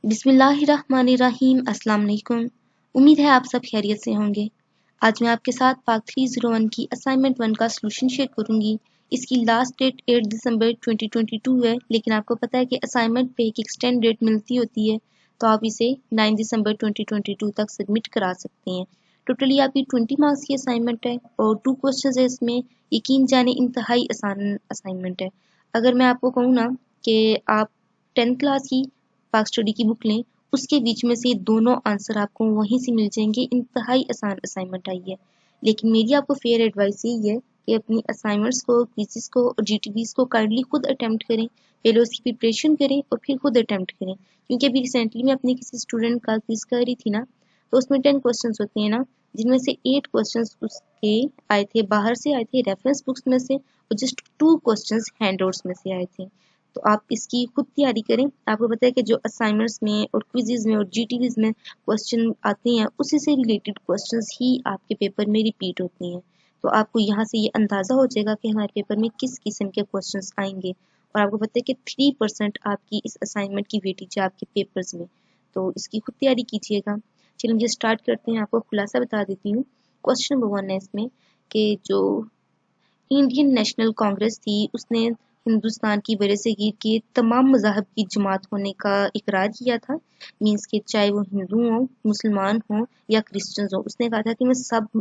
بسم اللہ الرحمن الرحیم۔ السلام علیکم، امید ہے آپ سب خیریت سے ہوں گے۔ آج میں آپ کے ساتھ پارٹ 301 کی اسائنمنٹ 1 کا سلوشن شیئر کروں گی۔ اس کی لاسٹ ڈیٹ 8 دسمبر 2022 ہے، لیکن آپ کو پتہ ہے کہ اسائنمنٹ پہ ایک ایکسٹینڈ ڈیٹ ملتی ہوتی ہے، تو آپ اسے 9 دسمبر 2022 تک سبمٹ کرا سکتے ہیں۔ ٹوٹلی آپ کی 20 مارکس کی اسائنمنٹ ہے اور 2 کوسچنز ہے اس میں۔ یقین جانے انتہائی آسان اسائنمنٹ ہے۔ اگر میں آپ کو کہوں نا کہ آپ 10th کلاس کی پاک اسٹڈی کی بک لیں، اس کے بیچ میں سے دونوں آنسر آپ کو وہیں سے مل جائیں گے۔ انتہائی آسان اسائنمنٹ آئی ہے، لیکن میری آپ کو فیئر ایڈوائس یہی ہے کہ اپنی اسائنمنٹس کو، کوئزز کو اور جی ٹی ویز کو کائنڈلی خود اٹیمپٹ کریں، پہلے اس کی پریپریشن کریں اور پھر خود اٹیمپٹ کریں۔ کیونکہ ابھی ریسنٹلی میں اپنے کسی اسٹوڈنٹ کا کوئز کر رہی تھی نا، تو اس میں 10 کوسچنس ہوتے ہیں نا، جن میں سے 8 کوسچنس اس کے آئے تھے باہر سے، آئے تھے ریفرنس بکس میں سے، اور جسٹ 2 کوسچنس ہینڈ آؤٹس میں سے آئے تھے۔ تو آپ اس کی خود تیاری کریں۔ آپ کو پتہ ہے کہ جو اسائنمنٹس میں اور کوئزز میں اور جی ٹی ویز میں کوسچن آتے ہیں، اسی سے ریلیٹڈ کوسچنز ہی آپ کے پیپر میں ریپیٹ ہوتے ہیں۔ تو آپ کو یہاں سے یہ اندازہ ہو جائے گا کہ ہمارے پیپر میں کس قسم کے کوسچنز آئیں گے، اور آپ کو پتہ ہے کہ 3% آپ کی اس اسائنمنٹ کی ویٹیج ہے آپ کے پیپرز میں، تو اس کی خود تیاری کیجیے گا۔ چلیں مجھے اسٹارٹ کرتے ہیں، آپ کو خلاصہ بتا دیتی ہوں۔ کوسچن نمبر 1 ہے اس میں کہ جو انڈین نیشنل کانگریس تھی، اس نے ہندوستان کی برصغیر کے تمام مذاہب کی جماعت ہونے کا اقرار کیا تھا۔ مینس کہ چاہے وہ ہندو ہوں، مسلمان ہوں یا کرسچنز ہوں، اس نے کہا تھا کہ میں سب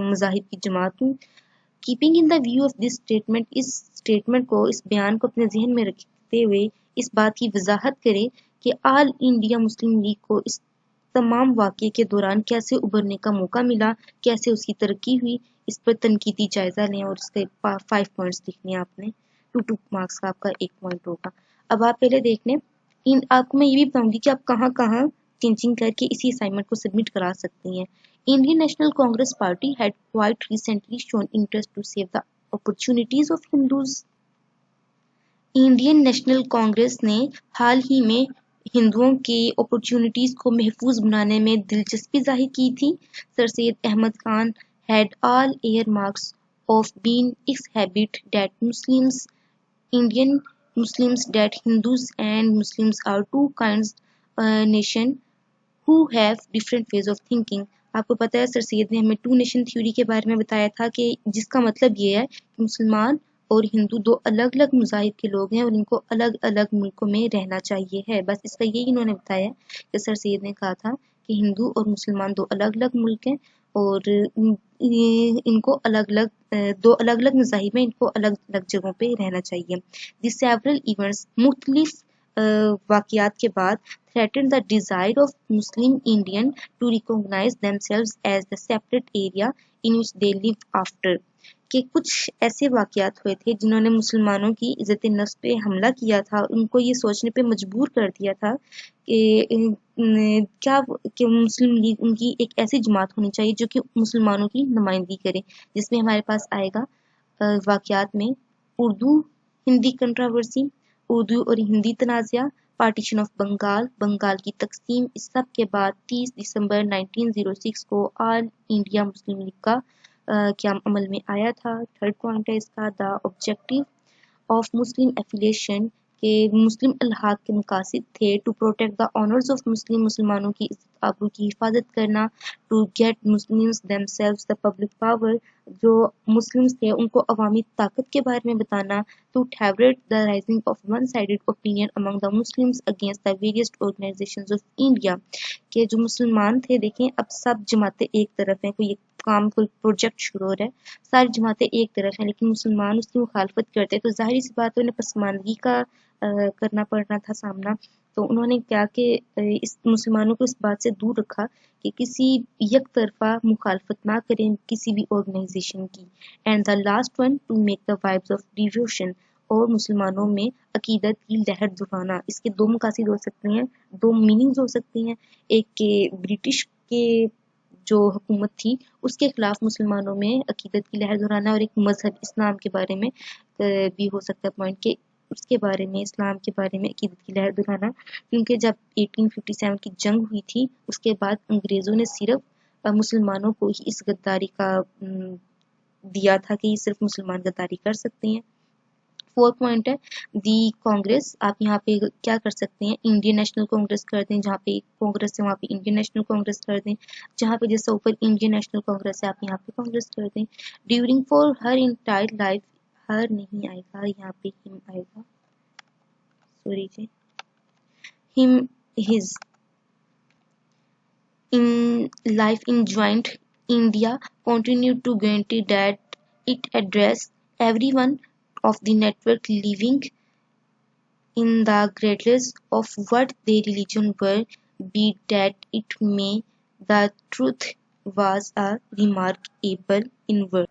مذاہب کی جماعت ہوں۔ Keeping in the view of this statement, اس اسٹیٹمنٹ کو، اس بیان کو اپنے ذہن میں رکھتے ہوئے اس بات کی وضاحت کریں کہ آل انڈیا مسلم لیگ کو اس تمام واقعے کے دوران کیسے ابھرنے کا موقع ملا، کیسے اس کی ترقی ہوئی، اس پر تنقیدی جائزہ لیں اور اس کے 5 پوائنٹس لکھنے ہیں آپ نے۔ 2 مارکس کا آپ کا 1 پوائنٹ ہوگا۔ اب آپ پہلے دیکھ لیں، آپ کو میں یہ بھی بتاؤں گی کہ آپ کہاں کہاں چینجنگ کر کے اسی اسائنمنٹ کو سبمٹ کرا سکتی ہیں۔ Indian national Congress party had quite recently shown interest to save the opportunities of Hindus۔ Indian national Congress نے حال ہی میں ہندوؤں کے اپرچونٹیز کو محفوظ بنانے میں دلچسپی ظاہر کی تھی۔ سر سید Ahmad Khan had all earmarks of being exhibit that Muslims, Indian Muslims, that Hindus and Muslims are two kinds nation who have different ways of thinking۔ آپ کو پتہ ہے سر سید نے ہمیں 2 نیشن تھیوری کے بارے میں بتایا تھا، کہ جس کا مطلب یہ ہے کہ مسلمان اور ہندو 2 الگ الگ مذاہب کے لوگ ہیں اور ان کو الگ الگ ملکوں میں رہنا چاہیے ہے۔ بس اس کا یہی انہوں نے بتایا کہ سر سید نے کہا تھا کہ ہندو اور مسلمان 2 الگ الگ ملک ہیں اور ان کو الگ الگ 2 الگ الگ مذاہب ہیں، ان کو الگ الگ جگہوں پہ رہنا چاہیے۔ دی سیورل ایونٹس، مختلف واقعات کے بعد threatened the desire of Muslim Indian to recognize themselves as the separate area in which they live after، کہ کچھ ایسے واقعات ہوئے تھے جنہوں نے مسلمانوں کی عزت نفس پہ حملہ کیا تھا، ان کو یہ سوچنے پہ مجبور کر دیا تھا کہ مسلم لیگ ان کی ایک ایسی جماعت ہونی چاہیے جو کہ مسلمانوں کی نمائندگی کرے، جس میں ہمارے پاس آئے گا واقعات میں اردو ہندی کنٹراورسی، اردو اور ہندی تنازعہ، پارٹیشن آف بنگال، بنگال کی تقسیم۔ اس سب کے بعد 30 دسمبر 1906 کو آل انڈیا مسلم لیگ کا قیام عمل میں آیا تھا۔ 3rd پوائنٹ ہے اس کا، the objective of Muslim affiliation, کہ مسلم الحاق کے مقاصد تھے to protect the honours of Muslim, مسلمانوں کی عزت آبرو کی حفاظت کرنا، to get Muslims themselves the public power, جو مسلمز تھے ان کو عوامی طاقت کے بارے میں بتانا، to thwart the rising of one sided opinion among the Muslims against the various organisations of India, کہ جو مسلمان تھے، دیکھیں اب سب جماعتیں ایک طرف ہیں، کوئی کام، کوئی پروجیکٹ شروع ہو رہا ہے، ساری جماعتیں ایک طرف ہیں، لیکن مسلمان اس کی مخالفت کرتے، تو ظاہری سی بات ہے انہیں پسماندگی کا کرنا پڑنا تھا سامنا۔ تو انہوں نے کیا کہ اس مسلمانوں کو اس بات سے دور رکھا کہ کسی یک طرفہ مخالفت نہ کریں کسی بھی آرگنائزیشن کی۔ And the last one, to make the vibes of devotion, اور مسلمانوں میں عقیدت کی لہر دہرانا۔ اس کے 2 مقاصد ہو سکتے ہیں، 2 میننگز ہو سکتے ہیں، ایک کہ برٹش کے جو حکومت تھی اس کے خلاف مسلمانوں میں عقیدت کی لہر دہرانا، اور ایک مذہب اسلام کے بارے میں بھی ہو سکتا ہے پوائنٹ، کہ اس کے بارے میں، اسلام کے بارے میں عقیدت کی لہر دہرانا، کیونکہ جب 1857 کی جنگ ہوئی تھی اس کے بعد انگریزوں نے صرف مسلمانوں کو ہی اس غداری کا دیا تھا کہ یہ صرف مسلمان غداری کر سکتے ہیں۔ 4 پوائنٹ ہے دی کانگریس. آپ یہاں پہ کیا کر سکتے ہیں, انڈین نیشنل کانگریس کر دیں, جہاں پہ کانگریس ہے وہاں پہ انڈین نیشنل کانگریس کر دیں, جہاں پہ جیسا اوپر انڈین نیشنل کانگریس ہے آپ یہاں پہ کانگریس کر دیں. During for her entire life, ہر نہیں آئے گا یہاں پہ ہم آئے گا, سوری جی, him his in life in joint India continued to guarantee that it addressed everyone of the network living in the regardless of what their religion were, be that it may. The truth was a remarkable inward.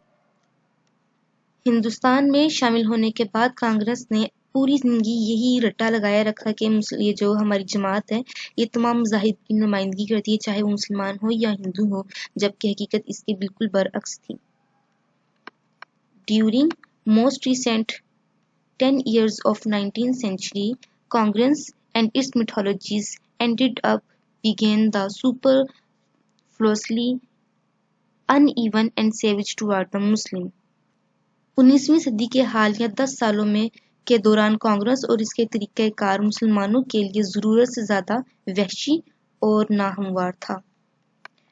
Hindustan میں شامل ہونے کے بعد کانگریس نے پوری زندگی یہی رٹا لگایا رکھا کہ یہ جو ہماری جماعت ہے یہ تمام مذاہب کی نمائندگی کرتی ہے, چاہے وہ مسلمان ہو یا ہندو ہو, جبکہ حقیقت اس کے بالکل برعکس تھی. During most recent 10 years of 19th century, Congress and its mythologies ended up being the superfluously uneven and savage toward the Muslim. 19ویں صدی کے حالیہ 10 سالوں میں کے دوران کانگریس اور اس کے طریقہ کار مسلمانوں کے لیے ضرورت سے زیادہ وحشی اور ناہموار تھا.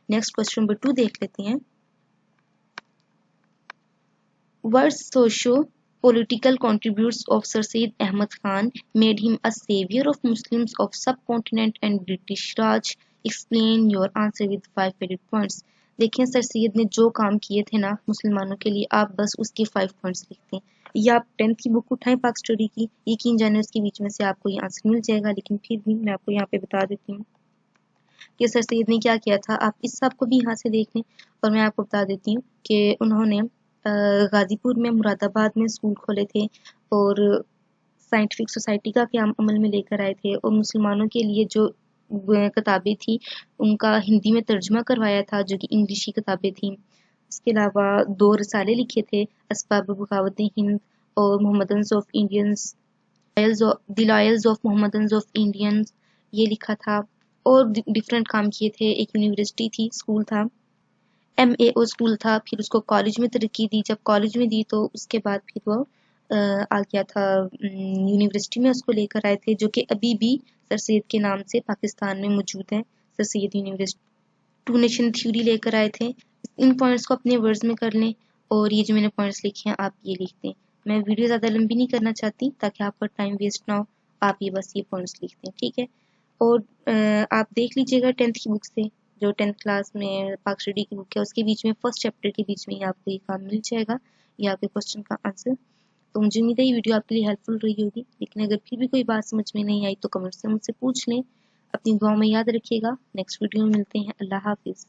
نیکسٹ کوسچن نمبر 2 دیکھ لیتے ہیں. What socio-political contributes of Sir Syed Ahmad Khan made him a savior of Muslims of subcontinent and British Raj? Explain your answer with 5 credit points. دیکھیں سر سید نے جو کام کیے تھے نا مسلمانوں کے لیے, آپ بس اس کے 5 پوائنٹس لکھتے ہیں. یا آپ 10th کی بک اٹھائیں پاک اسٹڈی کی, یقین جانے اس کے بیچ میں سے آپ کو یہ آنسر مل جائے گا, لیکن پھر بھی میں آپ کو یہاں پہ بتا دیتی ہوں کہ سر سید نے کیا کیا تھا. آپ اس سب کو بھی یہاں سے دیکھ لیں, اور میں آپ کو بتا دیتی ہوں کہ انہوں نے غازی پور میں مراد آباد میں اسکول کھولے تھے, اور سائنٹیفک سوسائٹی کا قیام عمل میں لے کر آئے تھے, اور مسلمانوں کے لیے جو کتابیں تھیں ان کا ہندی میں ترجمہ کروایا تھا جو کہ انگلشی کتابیں تھیں. اس کے علاوہ 2 رسالے لکھے تھے, اسباب بغاوت ہند اور Mohammedans of Indians, the loyals of Mohammedans of Indians, یہ لکھا تھا. اور ڈفرینٹ کام کیے تھے. ایک یونیورسٹی تھی, اسکول تھا, ایم اے او اسکول تھا, پھر اس کو کالج میں ترقی دی. جب کالج میں دی تو اس کے بعد پھر وہ آ گیا تھا یونیورسٹی میں, اس کو لے کر آئے تھے جو کہ ابھی بھی سر سید کے نام سے پاکستان میں موجود ہے, سر سید یونیورسٹی. 2 نیشن تھیوری لے کر آئے تھے. ان پوائنٹس کو اپنے ورڈز میں کر لیں, اور یہ جو میں نے پوائنٹس لکھے ہیں آپ یہ لکھ دیں. میں ویڈیو زیادہ لمبی نہیں کرنا چاہتی تاکہ آپ کا ٹائم ویسٹ نہ ہو, آپ یہ بس یہ پوائنٹس لکھ دیں, ٹھیک ہے. اور آپ دیکھ لیجئے گا 10th کی بک سے, جو 10th کلاس میں پاک اسٹڈی کی بک ہے اس کے بیچ میں فرسٹ چیپٹر کے بیچ میں آپ کو یہ کام مل جائے گا, یہ آپ کے کوسچن کا آنسر. تو مجھے امید ہے یہ ویڈیو آپ کے لیے ہیلپ فل رہی ہوگی, لیکن اگر پھر بھی کوئی بات سمجھ میں نہیں آئی تو کمنٹ سے مجھ سے پوچھ لیں. اپنی دعاؤں میں یاد رکھیے گا. نیکسٹ ویڈیو میں ملتے ہیں. اللہ حافظ.